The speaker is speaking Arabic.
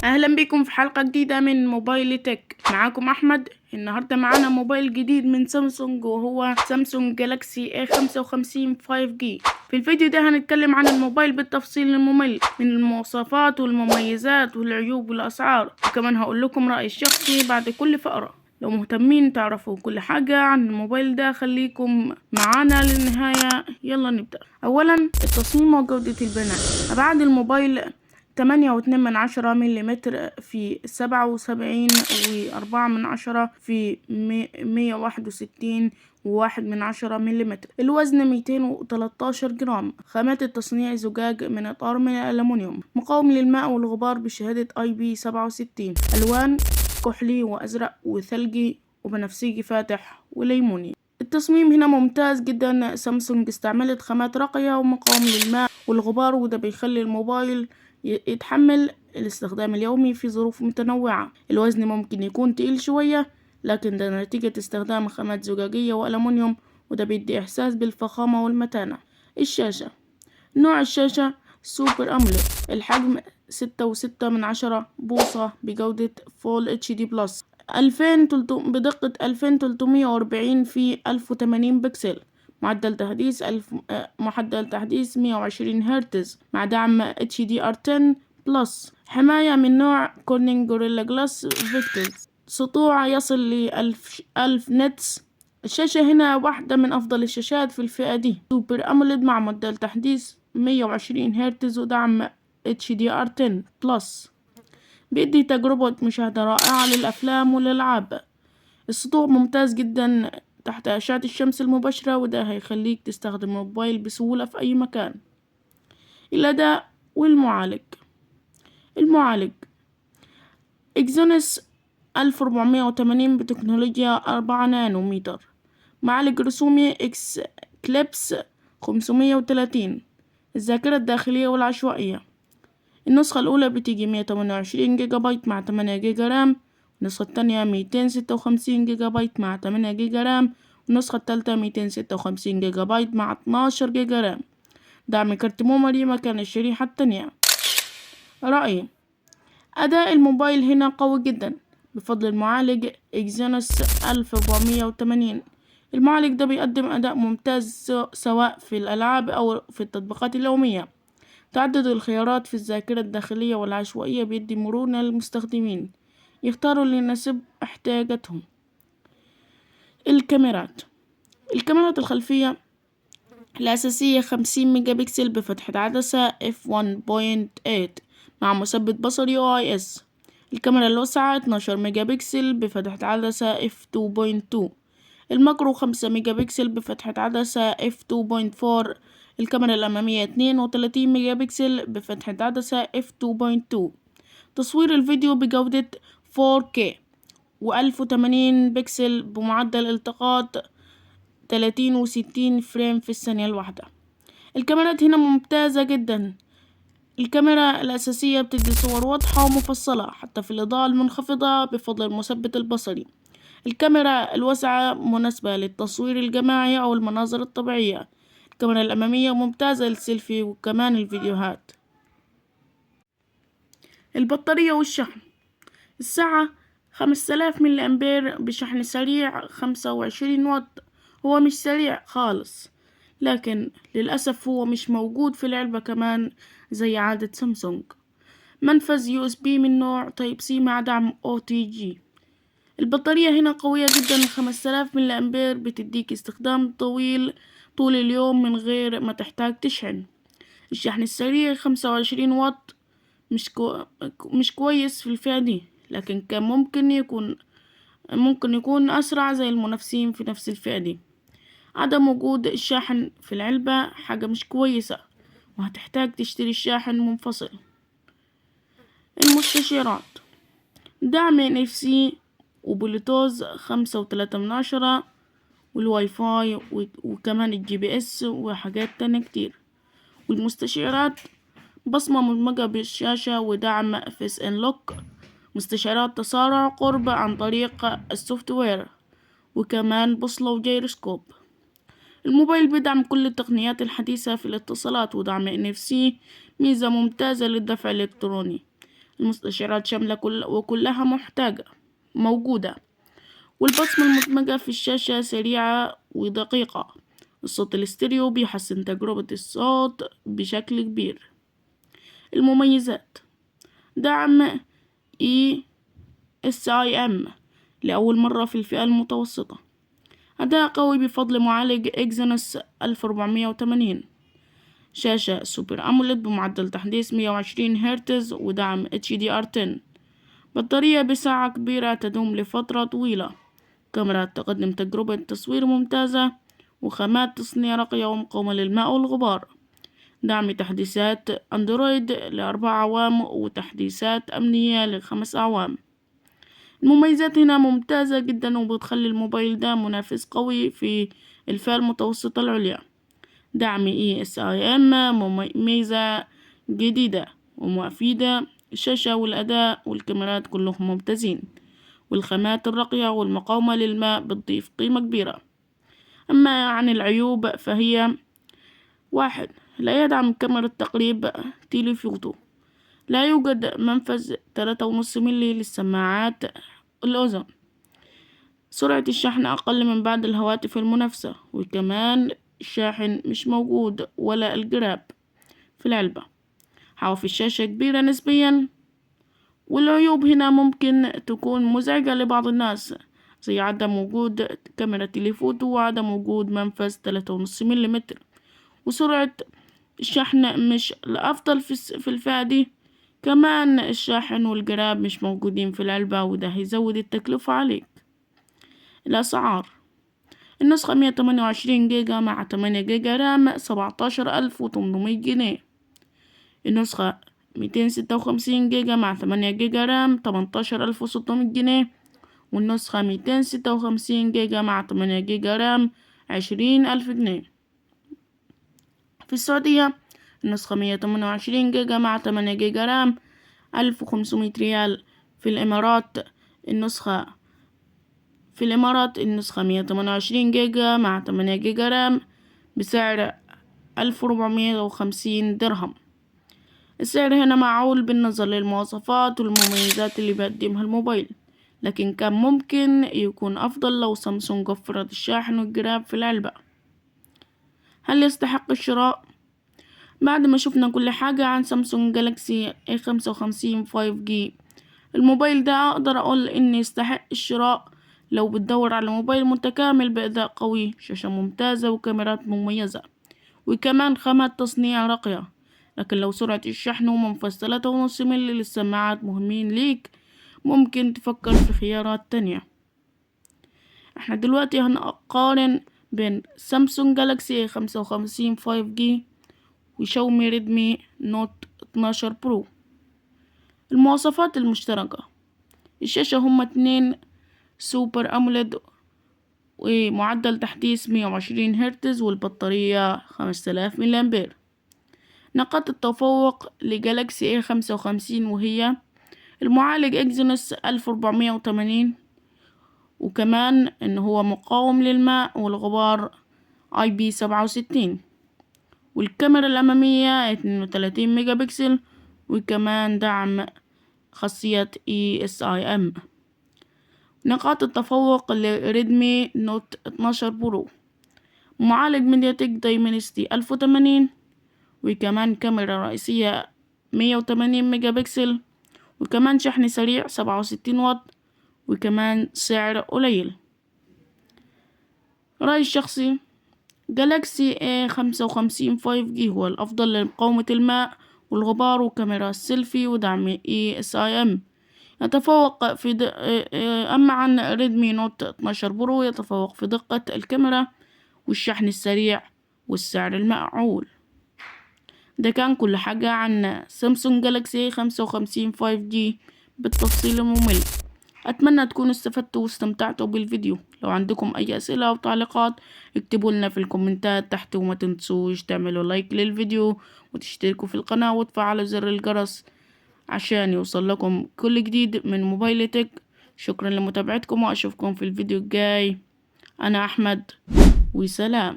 اهلا بكم في حلقة جديدة من موبايل تك. معاكم احمد. النهاردة معانا موبايل جديد من سامسونج وهو سامسونج جالاكسي A55 5G. في الفيديو ده هنتكلم عن الموبايل بالتفصيل الممل من المواصفات والمميزات والعيوب والاسعار، وكمان هقول لكم رأيي الشخصي بعد كل فقرة. لو مهتمين تعرفوا كل حاجة عن الموبايل ده خليكم معانا للنهاية. يلا نبدأ. اولا التصميم وجودة البيانات. ابعاد الموبايل 8.2 مليمتر في 77.4 في 161.1 مليمتر. الوزن 213 جرام. خامات التصنيع زجاج من إطار من الألمنيوم، مقاوم للماء والغبار بشهادة IP67. ألوان كحلي وأزرق وثلجي وبنفسجي فاتح وليموني. التصميم هنا ممتاز جدا. سامسونج استعملت خامات راقية ومقاوم للماء والغبار، وده بيخلي الموبايل يتحمل الاستخدام اليومي في ظروف متنوعة. الوزن ممكن يكون تقيل شوية، لكن ده نتيجة استخدام خامات زجاجية وألمنيوم، وده بيدي إحساس بالفخامة والمتانة. الشاشة، نوع الشاشة سوبر أموليد. الحجم 6.6 بوصة بجودة فول اتش دي بلس، بدقة 2340 في 1080 بكسل. معدل تحديث 120 هرتز مع دعم HDR10 بلس. حماية من نوع كورنينج جوريلا جلاس فيكتورز. سطوع يصل ل1000 نتس. الشاشة هنا واحدة من أفضل الشاشات في الفئة دي. سوبر أموليد مع معدل تحديث 120 هرتز ودعم HDR10 بلس، بيدي تجربة مشاهدة رائعة للأفلام والألعاب. السطوع ممتاز جدا تحت أشعة الشمس المباشرة، وده هيخليك تستخدم الموبايل بسهولة في أي مكان. الأداء والمعالج. المعالج إكزينوس 1480 بتكنولوجيا 4 نانومتر. معالج رسومي إكس كليبس 530. الذاكرة الداخلية والعشوائية. النسخة الأولى بتيجي 128 جيجا بايت مع 8 جيجا رام. النسخة التانية 256 جيجا بايت مع 8 جيجا رام. النسخة التالتة 256 جيجا بايت مع 12 جيجا رام. دعم كارت ميموري مكان الشريحة التانية. رأيي، أداء الموبايل هنا قوي جدا بفضل المعالج إكزينوس 1480. المعالج ده بيقدم أداء ممتاز سواء في الألعاب أو في التطبيقات اليومية. تعدد الخيارات في الذاكرة الداخلية والعشوائية بيدي مرونة للمستخدمين يختاروا اللي يناسب احتياجاتهم. الكاميرات الخلفية الأساسية 50 ميجا بكسل بفتحة عدسة f1.8 مع مثبت بصري OIS. الكاميرا الواسعة 12 ميجا بكسل بفتحة عدسة f2.2. الماكرو 5 ميجا بكسل بفتحة عدسة f2.4. الكاميرا الأمامية 32 ميجا بكسل بفتحة عدسة f2.2. تصوير الفيديو بجودة 4K و1080 بكسل بمعدل التقاط 30 و60 فريم في الثانية الواحدة. الكاميرات هنا ممتازة جدا. الكاميرا الأساسية بتدي صور واضحة ومفصلة حتى في الإضاءة المنخفضة بفضل المثبت البصري. الكاميرا الواسعة مناسبة للتصوير الجماعي أو المناظر الطبيعية. الكاميرا الأمامية ممتازة للسيلفي وكمان الفيديوهات. البطارية والشحن. الساعة 5000 ملي أمبير بشحن سريع 25 واط. هو مش سريع خالص، لكن للأسف هو مش موجود في العلبة كمان زي عادة سامسونج. منفذ USB من نوع تايب سي مع دعم OTG. البطارية هنا قوية جدا. 5000 ملي أمبير بتديك استخدام طويل طول اليوم من غير ما تحتاج تشحن. الشحن السريع 25 واط مش كويس في الفئة دي، لكن كان ممكن يكون أسرع زي المنافسين في نفس الفئة دي. عدم وجود الشاحن في العلبة حاجة مش كويسة، وهتحتاج تشتري الشاحن منفصل. المستشعرات، دعم NFC وبلوتوز 5.3 والواي فاي وكمان الGPS وحاجات تانية كتير. والمستشعرات بصمة مدمجة بالشاشة ودعم فيس ان لوك. مستشعرات تسارع قرب عن طريق السوفت وير، وكمان بوصلة وجيروسكوب. الموبايل بيدعم كل التقنيات الحديثة في الاتصالات ودعم NFC، ميزة ممتازة للدفع الإلكتروني. المستشعرات شاملة وكلها موجودة. والبصمة المدمجة في الشاشة سريعة ودقيقة. الصوت الاستيريو بيحسن تجربة الصوت بشكل كبير. المميزات: دعم ESIM لأول مرة في الفئة المتوسطة. أداء قوي بفضل معالج إكزينوس 1480. شاشة سوبر أموليد بمعدل تحديث 120 هرتز ودعم HDR10. بطارية بسعة كبيرة تدوم لفترة طويلة. كاميرا تقدم تجربة تصوير ممتازة وخامات تصنيع راقية ومقاومة للماء والغبار. دعم تحديثات أندرويد ل4 أعوام وتحديثات أمنية ل5 أعوام. المميزات هنا ممتازة جدا وبتخلي الموبايل ده منافس قوي في الفئة المتوسطة العليا. دعم ESIM ميزة جديدة ومفيدة. الشاشة والأداء والكاميرات كلهم ممتازين، والخامات الراقية والمقاومة للماء بتضيف قيمة كبيرة. أما عن العيوب فهي: 1. لا يدعم كاميرا تقريب تيليفوتو. لا يوجد منفذ 3.5 ملي للسماعات الأذن. سرعة الشحن أقل من بعض الهواتف المنافسة، وكمان الشاحن مش موجود ولا الجراب في العلبة. حواف الشاشة كبيرة نسبيا. والعيوب هنا ممكن تكون مزعجة لبعض الناس، زي عدم وجود كاميرا تليفوتو وعدم وجود منفذ 3.5 ملم. وسرعة الشحن مش الأفضل في الفئة دي. كمان الشاحن والجراب مش موجودين في العلبة، وده هيزود التكلفة عليك. الأسعار: النسخة 128 جيجا مع 8 جيجا رام 17,800 جنيه. النسخة 256 جيجا مع 8 جيجا رام 18,600 جنيه. والنسخة 256 جيجا مع 8 جيجا رام 20,000 جنيه. في السعودية النسخة 128 جيجا مع 8 جيجا رام 1,500 ريال. في الإمارات النسخة 128 جيجا مع 8 جيجا رام بسعر 1450 درهم. السعر هنا معقول بالنظر للمواصفات والمميزات اللي بيقدمها الموبايل، لكن كان ممكن يكون أفضل لو سامسونج وفرت الشاحن والجراب في العلبة. هل يستحق الشراء؟ بعد ما شفنا كل حاجة عن سامسونج جالاكسي A55 5G، الموبايل ده أقدر أقول إن يستحق الشراء لو بتدور على موبايل متكامل بأداء قوي، شاشة ممتازة وكاميرات مميزة، وكمان خامات تصنيع راقية. لكن لو سرعة الشحن ومنفذ 3.5 ملي للسماعات مهمين ليك، ممكن تفكر في خيارات تانية. احنا دلوقتي هنقارن بين سامسونج جالاكسي A55 5G وشاومي ريدمي نوت 12 برو. المواصفات المشتركة: الشاشة هما 2 سوبر أموليد ومعدل تحديث 120 هرتز، والبطارية 5000 ملي أمبير. نقاط التفوق لجالاكسي A55 وهي: المعالج إكزينوس 1480، وكمان إن هو مقاوم للماء والغبار IP67، والكاميرا الأمامية 32 ميجا بكسل، وكمان دعم خاصية ESIM. نقاط التفوق لريدمي نوت 12 برو: معالج ميدياتك دايمنسيتي 1080، وكمان كاميرا رئيسية 180 ميجا بكسل، وكمان شحن سريع 67 واط، وكمان سعر قليل. رأيي الشخصي: جالاكسي A55 5G هو الأفضل لمقاومة الماء والغبار وكاميرا السيلفي ودعم ESIM. يتفوق في أما عن ريدمي نوت 12 برو يتفوق في دقة الكاميرا والشحن السريع والسعر المعقول. ده كان كل حاجة عن سامسونج جالاكسي 55 5G بالتفصيل الممل. أتمنى تكونوا استفدتوا واستمتعتوا بالفيديو. لو عندكم أي أسئلة أو تعليقات اكتبوا لنا في الكومنتات تحت، وما تنسوش تعملوا لايك للفيديو وتشتركوا في القناة وتفعلوا زر الجرس عشان يوصل لكم كل جديد من موبايل تك. شكرا لمتابعتكم وأشوفكم في الفيديو الجاي. أنا أحمد، وسلام.